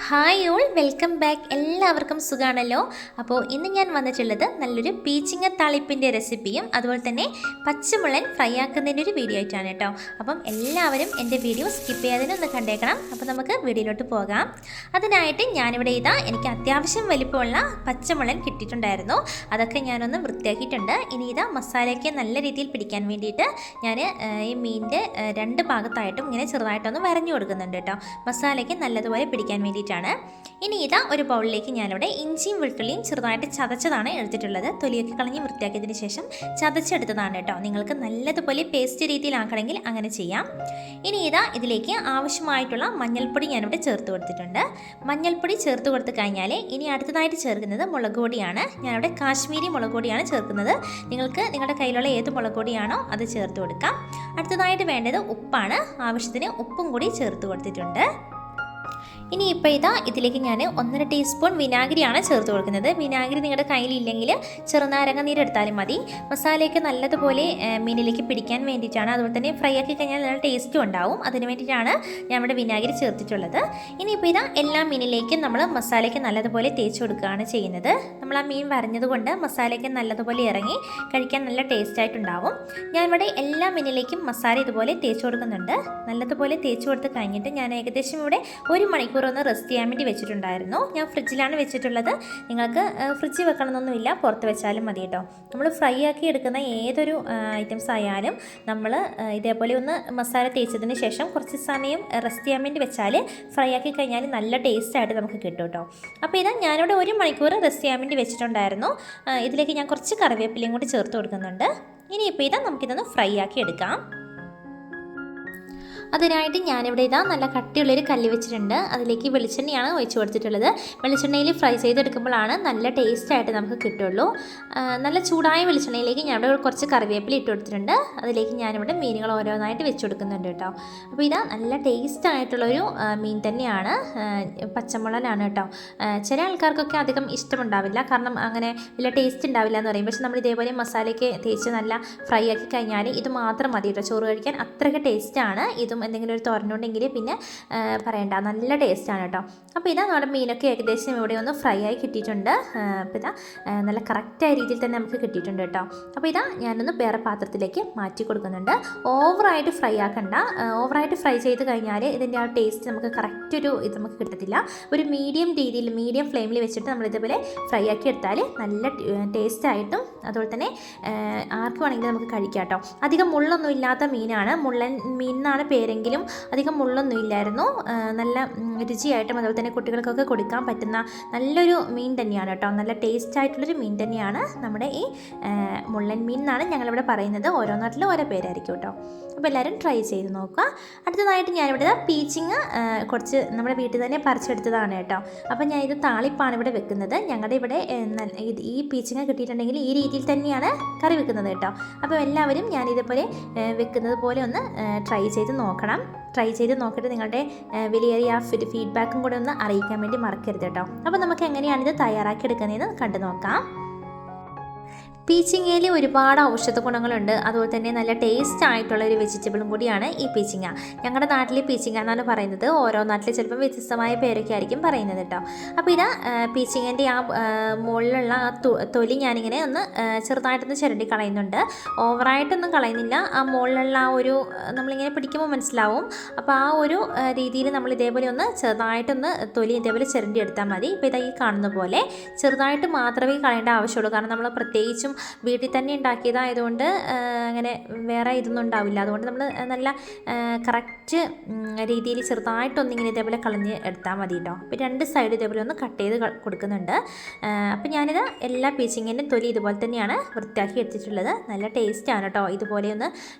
Hi all welcome back. എല്ലാവർക്കും സുഖാണല്ലോ. അപ്പോൾ ഇന്ന് ഞാൻ വന്നിട്ടുള്ളത് നല്ലൊരു പീച്ചിങ്ങ താളിപ്പിൻ്റെ റെസിപ്പിയും അതുപോലെ തന്നെ പച്ചമുളൻ ഫ്രൈ ആക്കുന്നതിൻ്റെ ഒരു വീഡിയോ ആയിട്ടാണ് കേട്ടോ. അപ്പം എല്ലാവരും എൻ്റെ വീഡിയോ സ്കിപ്പ് ചെയ്യാതെ ഒന്ന് കണ്ടേക്കണം. അപ്പോൾ നമുക്ക് വീഡിയോയിലോട്ട് പോകാം. അതിനായിട്ട് ഞാനിവിടെ എനിക്ക് അത്യാവശ്യം വലിപ്പമുള്ള പച്ചമുളൻ കിട്ടിയിട്ടുണ്ടായിരുന്നു. അതൊക്കെ ഞാനൊന്ന് വൃത്തിയാക്കിയിട്ടുണ്ട്. ഇനി മസാലയ്ക്ക് നല്ല രീതിയിൽ പിടിക്കാൻ വേണ്ടിയിട്ട് ഞാൻ ഈ മീനിൻ്റെ രണ്ട് ഭാഗത്തായിട്ടും ഇങ്ങനെ ചെറുതായിട്ടൊന്ന് വരഞ്ഞു കൊടുക്കുന്നുണ്ട് കേട്ടോ. മസാലയ്ക്ക് നല്ലതുപോലെ പിടിക്കാൻ വേണ്ടിയിട്ടാണ്. ഇനി ഒരു ബൗളിലേക്ക് ഞാനിവിടെ ഇഞ്ചിയും വെളുത്തുള്ളിയും ചെറുതായിട്ട് ചതച്ചതാണ് എടുത്തിട്ടുള്ളത്. തൊലിയൊക്കെ കളഞ്ഞ് വൃത്തിയാക്കിയതിന് ശേഷം ചതച്ചെടുത്തതാണ് കേട്ടോ. നിങ്ങൾക്ക് നല്ലതുപോലെ പേസ്റ്റ് രീതിയിലാക്കണമെങ്കിൽ അങ്ങനെ ചെയ്യാം. ഇനി ഇതിലേക്ക് ആവശ്യമായിട്ടുള്ള മഞ്ഞൾപ്പൊടി ഞാനിവിടെ ചേർത്ത് കൊടുത്തിട്ടുണ്ട്. മഞ്ഞൾപ്പൊടി ചേർത്ത് കൊടുത്തു കഴിഞ്ഞാൽ ഇനി അടുത്തതായിട്ട് ചേർക്കുന്നത് മുളക് പൊടിയാണ്. ഞാനിവിടെ കാശ്മീരി മുളക് പൊടിയാണ് ചേർക്കുന്നത്. നിങ്ങൾക്ക് നിങ്ങളുടെ കയ്യിലുള്ള ഏത് മുളക് പൊടിയാണോ അത് ചേർത്ത് കൊടുക്കാം. അടുത്തതായിട്ട് വേണ്ടത് ഉപ്പാണ്. ആവശ്യത്തിന് ഉപ്പും കൂടി ചേർത്ത് കൊടുത്തിട്ടുണ്ട്. ഇനി ഇതിലേക്ക് ഞാൻ 1.5 ടീസ്പൂൺ വിനാഗിരിയാണ് ചേർത്ത് കൊടുക്കുന്നത്. വിനാഗിരി നിങ്ങളുടെ കയ്യിലില്ലെങ്കിൽ ചെറുനാരങ്ങ നീരെടുത്താലും മതി. മസാലയൊക്കെ നല്ലതുപോലെ മീനിലേക്ക് പിടിക്കാൻ വേണ്ടിയിട്ടാണ്. അതുപോലെ തന്നെ ഫ്രൈ ആക്കി കഴിഞ്ഞാൽ നല്ല ടേസ്റ്റും ഉണ്ടാവും. അതിന് വേണ്ടിയിട്ടാണ് ഞാൻ ഇവിടെ വിനാഗിരി ചേർത്തിട്ടുള്ളത്. ഇനി എല്ലാ മീനിലേക്കും നമ്മൾ മസാലയ്ക്ക് നല്ലതുപോലെ തേച്ച് കൊടുക്കുകയാണ് ചെയ്യുന്നത്. നമ്മൾ ആ മീൻ വരഞ്ഞതുകൊണ്ട് മസാലയ്ക്ക് നല്ലതുപോലെ ഇറങ്ങി കഴിക്കാൻ നല്ല ടേസ്റ്റ് ആയിട്ടുണ്ടാവും. ഞാൻ ഇവിടെ എല്ലാ മീനിലേക്കും മസാല ഇതുപോലെ തേച്ച് കൊടുക്കുന്നുണ്ട്. നല്ലതുപോലെ തേച്ച് കൊടുത്ത് കഴിഞ്ഞിട്ട് ഞാൻ ഏകദേശം ഇവിടെ 1 മണിക്കൂർ ഒന്ന് റെസ്റ്റ് ചെയ്യാൻ വേണ്ടി വെച്ചിട്ടുണ്ടായിരുന്നു. ഞാൻ ഫ്രിഡ്ജിലാണ് വെച്ചിട്ടുള്ളത്. നിങ്ങൾക്ക് ഫ്രിഡ്ജിൽ വെക്കണമെന്നൊന്നുമില്ല, പുറത്ത് വെച്ചാലും മതി കേട്ടോ. നമ്മൾ ഫ്രൈ ആക്കി എടുക്കുന്ന ഏതൊരു ഐറ്റംസ് ആയാലും നമ്മൾ ഇതേപോലെ ഒന്ന് മസാല തേച്ചതിന് ശേഷം കുറച്ച് സമയം റെസ്റ്റ് ചെയ്യാൻ വേണ്ടി വെച്ചാൽ ഫ്രൈ ആക്കി കഴിഞ്ഞാൽ നല്ല ടേസ്റ്റായിട്ട് നമുക്ക് കിട്ടും കേട്ടോ. അപ്പോൾ ഞാനിവിടെ 1 മണിക്കൂർ റെസ്റ്റ് ചെയ്യാൻ വേണ്ടി വെച്ചിട്ടുണ്ടായിരുന്നു. ഇതിലേക്ക് ഞാൻ കുറച്ച് കറിവേപ്പിലയും കൂടി ചേർത്ത് കൊടുക്കുന്നുണ്ട്. ഇനി നമുക്കിതൊന്ന് ഫ്രൈ ആക്കി എടുക്കാം. അതിനായിട്ട് ഞാനിവിടെ നല്ല കട്ടിയുള്ളൊരു കല്ല് വെച്ചിട്ടുണ്ട്. അതിലേക്ക് വെളിച്ചെണ്ണയാണ് ഒഴിച്ച് കൊടുത്തിട്ടുള്ളത്. വെളിച്ചെണ്ണയിൽ ഫ്രൈ ചെയ്തെടുക്കുമ്പോഴാണ് നല്ല ടേസ്റ്റായിട്ട് നമുക്ക് കിട്ടുള്ളൂ. നല്ല ചൂടായ വെളിച്ചെണ്ണയിലേക്ക് ഞാനിവിടെ കുറച്ച് കറിവേപ്പില ഇട്ട് കൊടുത്തിട്ടുണ്ട്. അതിലേക്ക് ഞാനിവിടെ മീനുകൾ ഓരോന്നായിട്ട് വെച്ച് കൊടുക്കുന്നുണ്ട് കേട്ടോ. അപ്പോൾ നല്ല ടേസ്റ്റായിട്ടുള്ളൊരു മീൻ തന്നെയാണ്. പച്ചമുളകാണ് കേട്ടോ. ചില ആൾക്കാർക്കൊക്കെ അധികം ഇഷ്ടമുണ്ടാവില്ല, കാരണം അങ്ങനെ വലിയ ടേസ്റ്റ് ഉണ്ടാവില്ല എന്ന് പറയും. പക്ഷെ നമ്മൾ ഇതേപോലെ മസാലയ്ക്ക് തേച്ച് നല്ല ഫ്രൈ ആക്കി കഴിഞ്ഞാൽ ഇത് മാത്രം മതി കേട്ടോ ചോറ് കഴിക്കാൻ. അത്രയ്ക്ക് ടേസ്റ്റാണ്. ഇതും എന്തെങ്കിലും ഒരു തോരനുണ്ടെങ്കിൽ പിന്നെ പറയണ്ട, നല്ല ടേസ്റ്റാണ് കേട്ടോ. അപ്പോൾ നമ്മുടെ മീനൊക്കെ ഏകദേശം ഇവിടെ ഒന്ന് ഫ്രൈ ആയി കിട്ടിയിട്ടുണ്ട്. അപ്പോൾ നല്ല കറക്റ്റായ രീതിയിൽ തന്നെ നമുക്ക് കിട്ടിയിട്ടുണ്ട് കേട്ടോ. അപ്പോൾ ഞാനൊന്ന് വേറെ പാത്രത്തിലേക്ക് മാറ്റി കൊടുക്കുന്നുണ്ട്. ഓവറായിട്ട് ഫ്രൈ ആക്കണ്ട. ഓവറായിട്ട് ഫ്രൈ ചെയ്ത് കഴിഞ്ഞാൽ ഇതിൻ്റെ ആ ടേസ്റ്റ് നമുക്ക് കറക്റ്റൊരു ഇത് നമുക്ക് കിട്ടത്തില്ല. ഒരു മീഡിയം രീതിയിൽ മീഡിയം ഫ്ലെയിമിൽ വെച്ചിട്ട് നമ്മൾ ഇതേപോലെ ഫ്രൈ ആക്കി എടുത്താൽ നല്ല ടേസ്റ്റായിട്ടും അതുപോലെ തന്നെ ആർക്ക് വേണമെങ്കിലും നമുക്ക് കഴിക്കാം കേട്ടോ. അധികം മുള്ളൊന്നും ഇല്ലാത്ത മീനാണ്. മുള്ളൻ മീൻ എന്നാണ് പേരെങ്കിലും അധികം മുള്ളൊന്നും ഇല്ലായിരുന്നു. നല്ല രുചിയായിട്ടും അതുപോലെ തന്നെ കുട്ടികൾക്കൊക്കെ കൊടുക്കാൻ പറ്റുന്ന നല്ലൊരു മീൻ തന്നെയാണ് കേട്ടോ. നല്ല ടേസ്റ്റ് ആയിട്ടുള്ളൊരു മീൻ തന്നെയാണ് നമ്മുടെ ഈ മുള്ളൻ മീൻ എന്നാണ് ഞങ്ങളിവിടെ പറയുന്നത്. ഓരോ നാട്ടിലും ഓരോ പേരായിരിക്കും കേട്ടോ. അപ്പോൾ എല്ലാവരും ട്രൈ ചെയ്ത് നോക്കുക. അടുത്തതായിട്ട് ഞാനിവിടെ പീച്ചിങ് കുറച്ച് നമ്മുടെ വീട്ടിൽ തന്നെ പറിച്ചെടുത്തതാണ് കേട്ടോ. അപ്പോൾ ഞാൻ ഇത് താളിപ്പാണ് ഇവിടെ വെക്കുന്നത്. ഞങ്ങളുടെ ഇവിടെ ഈ പീച്ചിങ് കിട്ടിയിട്ടുണ്ടെങ്കിൽ ഈ രീതിയിൽ തന്നെയാണ് കറി വെക്കുന്നത് കേട്ടോ. അപ്പോൾ എല്ലാവരും ഞാനിതേപോലെ വെക്കുന്നത് പോലെ ഒന്ന് ട്രൈ ചെയ്ത് നോക്കണം. ട്രൈ ചെയ്ത് നോക്കിയിട്ട് നിങ്ങളുടെ വിലയേറിയ ഫീഡ്ബാക്കും കൂടെ ഒന്ന് അറിയിക്കാൻ വേണ്ടി മറക്കരുത് കേട്ടോ. അപ്പോൾ നമുക്ക് എങ്ങനെയാണ് ഇത് തയ്യാറാക്കി എടുക്കുന്നതെന്ന് കണ്ടു നോക്കാം. പീച്ചിങ്ങയിൽ ഒരുപാട് ഔഷധ ഗുണങ്ങളുണ്ട്. അതുപോലെ തന്നെ നല്ല ടേസ്റ്റ് ആയിട്ടുള്ള ഒരു വെജിറ്റബിളും കൂടിയാണ് ഈ പീച്ചിങ്ങ. ഞങ്ങളുടെ നാട്ടിൽ പീച്ചിങ്ങ എന്നാണ് പറയുന്നത്. ഓരോ നാട്ടിൽ ചിലപ്പോൾ വ്യത്യസ്തമായ പേരൊക്കെ ആയിരിക്കും പറയുന്നത് കേട്ടോ. അപ്പോൾ പീച്ചിങ്ങൻ്റെ ആ മുകളിലുള്ള ആ തൊലി ഞാനിങ്ങനെ ഒന്ന് ചെറുതായിട്ടൊന്ന് ചിരണ്ടി കളയുന്നുണ്ട്. ഓവറായിട്ടൊന്നും കളയുന്നില്ല. ആ മുകളിലുള്ള ആ ഒരു നമ്മളിങ്ങനെ പിടിക്കുമ്പോൾ മനസ്സിലാവും. അപ്പോൾ ആ ഒരു രീതിയിൽ നമ്മൾ ഇതേപോലെ ഒന്ന് ചെറുതായിട്ടൊന്ന് തൊലി ഇതേപോലെ ചിരണ്ടി എടുത്താൽ മതി. ഇപ്പോൾ ഈ കാണുന്ന പോലെ ചെറുതായിട്ട് മാത്രമേ കളയേണ്ട ആവശ്യമുള്ളൂ. കാരണം നമ്മൾ പ്രത്യേകിച്ചും വീട്ടിൽ തന്നെ ഉണ്ടാക്കിയതായതുകൊണ്ട് അങ്ങനെ വേറെ ഇതൊന്നും ഉണ്ടാവില്ല. അതുകൊണ്ട് നമ്മൾ നല്ല കറക്റ്റ് രീതിയിൽ ചെറുതായിട്ടൊന്നിങ്ങനെ ഇതേപോലെ കളഞ്ഞ് എടുത്താൽ മതി കേട്ടോ. അപ്പോൾ 2 സൈഡ് ഇതേപോലെ ഒന്ന് കട്ട് ചെയ്ത് കൊടുക്കുന്നുണ്ട്. അപ്പോൾ ഞാനിത് എല്ലാ പീച്ചിങ്ങിൻ്റെ തൊലി ഇതുപോലെ തന്നെയാണ് വൃത്തിയാക്കി എടുത്തിട്ടുള്ളത്. നല്ല ടേസ്റ്റാണ് കേട്ടോ ഇതുപോലെ ഒന്ന്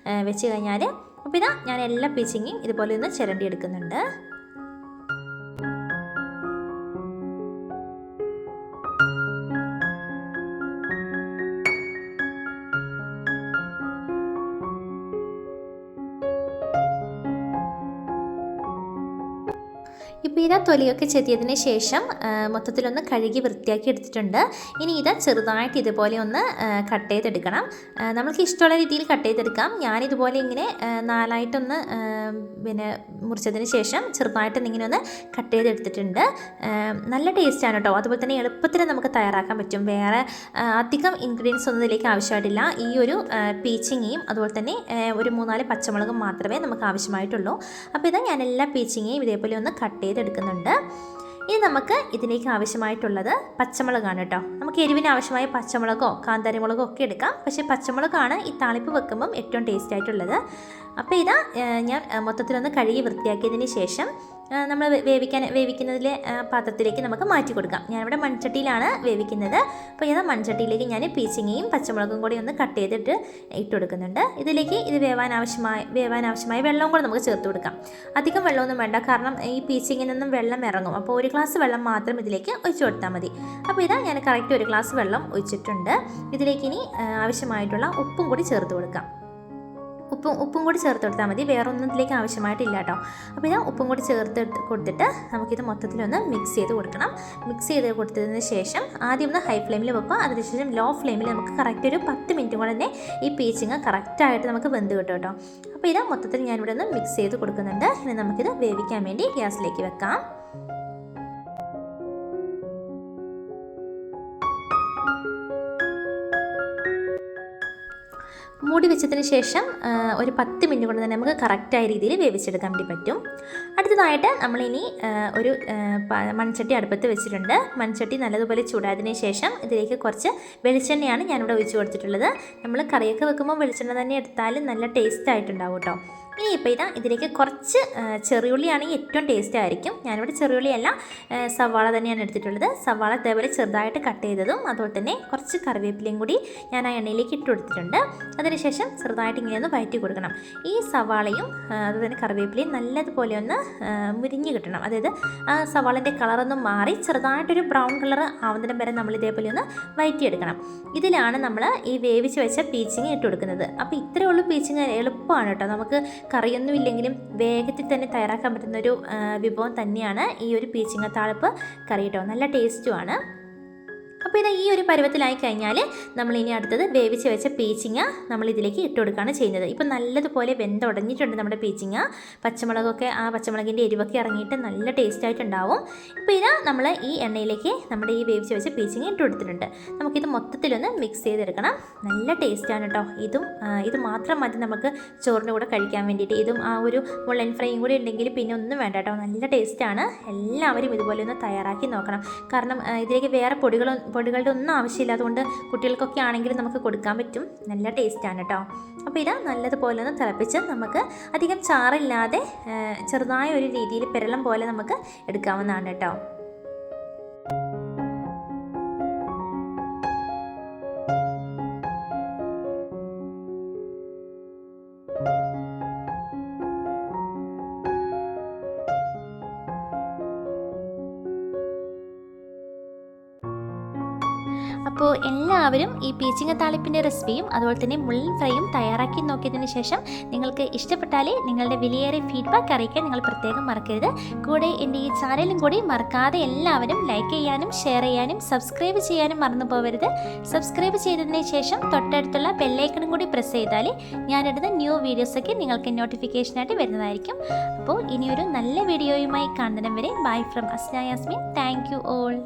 വെച്ച് കഴിഞ്ഞാൽ. അപ്പോൾ ഞാൻ എല്ലാ പീച്ചിങ്ങും ഇതുപോലെ ഒന്ന് ചിരണ്ടി എടുക്കുന്നുണ്ട്. ഇപ്പോൾ ഇതാ തൊലിയൊക്കെ ചെത്തിയതിന് ശേഷം മൊത്തത്തിലൊന്ന് കഴുകി വൃത്തിയാക്കി എടുത്തിട്ടുണ്ട്. ഇനി ഇതാ ചെറുതായിട്ട് ഇതുപോലെ ഒന്ന് കട്ട് ചെയ്തെടുക്കണം. നമുക്ക് ഇഷ്ടമുള്ള രീതിയിൽ കട്ട് ചെയ്തെടുക്കാം. ഞാനിതുപോലെ ഇങ്ങനെ നാലായിട്ടൊന്ന് പിന്നെ മുറിച്ചതിന് ശേഷം ചെറുതായിട്ട് ഇങ്ങനെ ഒന്ന് കട്ട് ചെയ്തെടുത്തിട്ടുണ്ട്. നല്ല ടേസ്റ്റാണ് കേട്ടോ. അതുപോലെ തന്നെ എളുപ്പത്തിൽ നമുക്ക് തയ്യാറാക്കാൻ പറ്റും. വേറെ അധികം ഇൻഗ്രീഡിയൻസ് ഒന്നും ഇതിലേക്ക് ആവശ്യമായിട്ടില്ല. ഈ ഒരു പീച്ചിങ്ങയും അതുപോലെ തന്നെ ഒരു 3-4 പച്ചമുളകും മാത്രമേ നമുക്ക് ആവശ്യമായിട്ടുള്ളൂ. അപ്പോൾ ഇതാ ഞാൻ എല്ലാ പീച്ചിങ്ങയും ഇതേപോലെ ഒന്ന് കട്ട് ചെയ്തെടുക്കുന്നുണ്ട്. ഇനി നമുക്ക് ഇതിലേക്ക് ആവശ്യമായിട്ടുള്ളത് പച്ചമുളകാണ് കേട്ടോ. നമുക്ക് എരിവിന് ആവശ്യമായ പച്ചമുളകോ കാന്താരിമുളകോ ഒക്കെ എടുക്കാം. പക്ഷേ പച്ചമുളകാണ് ഈ താളിപ്പ് വെക്കുമ്പം ഏറ്റവും ടേസ്റ്റ് ആയിട്ടുള്ളത്. അപ്പോൾ ഇതാ ഞാൻ മൊത്തത്തിലൊന്ന് കഴുകി വൃത്തിയാക്കിയതിന് ശേഷം നമ്മൾ വേവിക്കുന്നതിലെ പാത്രത്തിലേക്ക് നമുക്ക് മാറ്റി കൊടുക്കാം. ഞാനിവിടെ മൺചട്ടിയിലാണ് വേവിക്കുന്നത്. അപ്പോൾ ഇതാ മൺചട്ടിയിലേക്ക് ഞാൻ പീച്ചിങ്ങയും പച്ചമുളകും കൂടി ഒന്ന് കട്ട് ചെയ്തിട്ട് ഇട്ട് കൊടുക്കുന്നുണ്ട്. ഇതിലേക്ക് ഇത് വേവാൻ ആവശ്യമായ വെള്ളവും കൂടെ നമുക്ക് ചേർത്ത് കൊടുക്കാം. അധികം വെള്ളമൊന്നും വേണ്ട, കാരണം ഈ പീച്ചിങ്ങിൽ നിന്നും വെള്ളം ഇറങ്ങും. അപ്പോൾ ഒരു ഗ്ലാസ് വെള്ളം മാത്രം ഇതിലേക്ക് ഒഴിച്ചു കൊടുത്താൽ മതി. അപ്പോൾ ഇതാ ഞാൻ കറക്റ്റ് ഒരു ഗ്ലാസ് വെള്ളം ഒഴിച്ചിട്ടുണ്ട്. ഇതിലേക്ക് ഇനി ആവശ്യമായിട്ടുള്ള ഉപ്പും കൂടി ചേർത്ത് കൊടുക്കാം. ഉപ്പും കൂടി ചേർത്ത് കൊടുത്താൽ മതി, വേറെ ഒന്നും ഇതിലേക്ക് ആവശ്യമായിട്ടില്ല കേട്ടോ. അപ്പോൾ ഞാൻ ഉപ്പും കൂടി ചേർത്ത് കൊടുത്തിട്ട് നമുക്കിത് മൊത്തത്തിലൊന്ന് മിക്സ് ചെയ്ത് കൊടുക്കണം. മിക്സ് ചെയ്ത് കൊടുത്തതിന് ശേഷം ആദ്യം ഒന്ന് ഹൈ ഫ്ലെയിമിൽ വെക്കുക. അതിനുശേഷം ലോ ഫ്ലെയിമിൽ നമുക്ക് കറക്റ്റ് ഒരു 10 മിനിറ്റ് കൊണ്ട് തന്നെ ഈ പീച്ചിങ് കറക്റ്റായിട്ട് നമുക്ക് വെന്ത് കിട്ടും കേട്ടോ. അപ്പോൾ ഇത് മൊത്തത്തിൽ ഞാനിവിടെ ഒന്ന് മിക്സ് ചെയ്ത് കൊടുക്കുന്നുണ്ട്. ഇനി നമുക്കിത് വേവിക്കാൻ വേണ്ടി ഗ്യാസിലേക്ക് വെക്കാം. മൂടി വെച്ചതിന് ശേഷം ഒരു 10 മിനിറ്റ് കൊണ്ട് തന്നെ നമുക്ക് കറക്റ്റായ രീതിയിൽ വേവിച്ചെടുക്കാൻ വേണ്ടി പറ്റും. അടുത്തതായിട്ട് നമ്മളിനി ഒരു മൺചട്ടി അടുപ്പത്ത് വെച്ചിട്ടുണ്ട്. മൺചട്ടി നല്ലതുപോലെ ചൂടായതിന് ശേഷം ഇതിലേക്ക് കുറച്ച് വെളിച്ചെണ്ണയാണ് ഞാനിവിടെ ഒഴിച്ച് കൊടുത്തിട്ടുള്ളത്. നമ്മൾ കറിയൊക്കെ വെക്കുമ്പോൾ വെളിച്ചെണ്ണ തന്നെ എടുത്താൽ നല്ല ടേസ്റ്റ് ആയിട്ടുണ്ടാവും കേട്ടോ. ഇനി ഇപ്പോൾ ഇതാ ഇതിലേക്ക് കുറച്ച് ചെറിയുള്ളിയാണെങ്കിൽ ഏറ്റവും ടേസ്റ്റ് ആയിരിക്കും. ഞാനിവിടെ ചെറിയുള്ളിയല്ല സവാള തന്നെയാണ് എടുത്തിട്ടുള്ളത്. സവാള ഇതേപോലെ ചെറുതായിട്ട് കട്ട് ചെയ്തതും അതുപോലെ തന്നെ കുറച്ച് കറിവേപ്പിലയും കൂടി ഞാൻ ആ എണ്ണയിലേക്ക് ഇട്ട് കൊടുത്തിട്ടുണ്ട്. അതിനുശേഷം ചെറുതായിട്ട് ഇങ്ങനെ ഒന്ന് വഴറ്റി കൊടുക്കണം. ഈ സവാളയും അതുപോലെ തന്നെ കറിവേപ്പിലയും നല്ലതുപോലെ ഒന്ന് മുരിഞ്ഞ് കിട്ടണം. അതായത് ആ സവാളിൻ്റെ കളറൊന്നും മാറി ചെറുതായിട്ടൊരു ബ്രൗൺ കളർ ആവുന്നതിന് വരെ നമ്മൾ ഇതേപോലെ ഒന്ന് വഴറ്റിയെടുക്കണം. ഇതിലാണ് നമ്മൾ ഈ വേവിച്ച് വെച്ച പീച്ചിങ് ഇട്ട് കൊടുക്കുന്നത്. അപ്പോൾ ഇത്രയേ ഉള്ളൂ പീച്ചിങ്. എളുപ്പമാണ് കേട്ടോ. നമുക്ക് കറിയൊന്നും ഇല്ലെങ്കിലും വേഗത്തിൽ തന്നെ തയ്യാറാക്കാൻ പറ്റുന്നൊരു വിഭവം തന്നെയാണ് ഈ ഒരു പീച്ചിങ്ങ താളിപ്പ് കറി കേട്ടോ. നല്ല ടേസ്റ്റുമാണ്. അപ്പോൾ ഇത് ഈ ഒരു പരുവത്തിലായി കഴിഞ്ഞാൽ നമ്മളിനി അടുത്തത് വേവിച്ച് വെച്ച പീച്ചിങ്ങ നമ്മൾ ഇതിലേക്ക് ഇട്ട് കൊടുക്കുകയാണ് ചെയ്യുന്നത്. ഇപ്പം നല്ലതുപോലെ വെന്തുടഞ്ഞിട്ടുണ്ട് നമ്മുടെ പീച്ചിങ്ങ. പച്ചമുളകൊക്കെ ആ പച്ചമുളകിൻ്റെ എരിവൊക്കെ ഇറങ്ങിയിട്ട് നല്ല ടേസ്റ്റായിട്ടുണ്ടാവും. ഇപ്പോൾ ഇത് നമ്മൾ ഈ എണ്ണയിലേക്ക് നമ്മുടെ ഈ വേവിച്ച് വെച്ച പീച്ചിങ്ങ ഇട്ട് കൊടുത്തിട്ടുണ്ട്. നമുക്കിത് മൊത്തത്തിലൊന്ന് മിക്സ് ചെയ്തെടുക്കണം. നല്ല ടേസ്റ്റാണ് കേട്ടോ. ഇത് മാത്രം മതി നമുക്ക് ചോറിൻ്റെ കൂടെ കഴിക്കാൻ വേണ്ടിയിട്ട്. ഇതും ആ ഒരു മുള്ളൻ ഫ്രൈയും കൂടി ഉണ്ടെങ്കിൽ പിന്നെ ഒന്നും വേണ്ട കേട്ടോ. നല്ല ടേസ്റ്റാണ്. എല്ലാവരും ഇതുപോലെ ഒന്ന് തയ്യാറാക്കി നോക്കണം. കാരണം ഇതിലേക്ക് വേറെ പൊടികളുടെ ഒന്നും ആവശ്യമില്ല. അതുകൊണ്ട് കുട്ടികൾക്കൊക്കെ ആണെങ്കിലും നമുക്ക് കൊടുക്കാൻ പറ്റും. നല്ല ടേസ്റ്റാണ് കേട്ടോ. അപ്പോൾ ഇത് നല്ലതുപോലെ ഒന്ന് തിളപ്പിച്ച് നമുക്ക് അധികം ചാറില്ലാതെ ചെറുതായ ഒരു രീതിയിൽ പെരളം പോലെ നമുക്ക് എടുക്കാവുന്നതാണ് കേട്ടോ. അപ്പോൾ എല്ലാവരും ഈ പീച്ചിങ്ങ താളിപ്പിൻ്റെ റെസിപ്പിയും അതുപോലെ തന്നെ മുള്ളൻ ഫ്രൈയും തയ്യാറാക്കി നോക്കിയതിന് ശേഷം നിങ്ങൾക്ക് ഇഷ്ടപ്പെട്ടാലേ നിങ്ങളുടെ വിലയേറിയ ഫീഡ്ബാക്ക് അറിയിക്കാൻ നിങ്ങൾ പ്രത്യേകം മറക്കരുത്. കൂടെ എൻ്റെ ഈ ചാനലും കൂടി മറക്കാതെ എല്ലാവരും ലൈക്ക് ചെയ്യാനും ഷെയർ ചെയ്യാനും സബ്സ്ക്രൈബ് ചെയ്യാനും മറന്നു പോകരുത്. സബ്സ്ക്രൈബ് ചെയ്തതിന് ശേഷം തൊട്ടടുത്തുള്ള ബെല്ലൈക്കണും കൂടി പ്രസ് ചെയ്താൽ ഞാനിടുന്ന ന്യൂ വീഡിയോസൊക്കെ നിങ്ങൾക്ക് നോട്ടിഫിക്കേഷനായിട്ട് വരുന്നതായിരിക്കും. അപ്പോൾ ഇനിയൊരു നല്ല വീഡിയോയുമായി കാണുന്നതിനും വരെ bye from Asna Yasmin. Thank you all.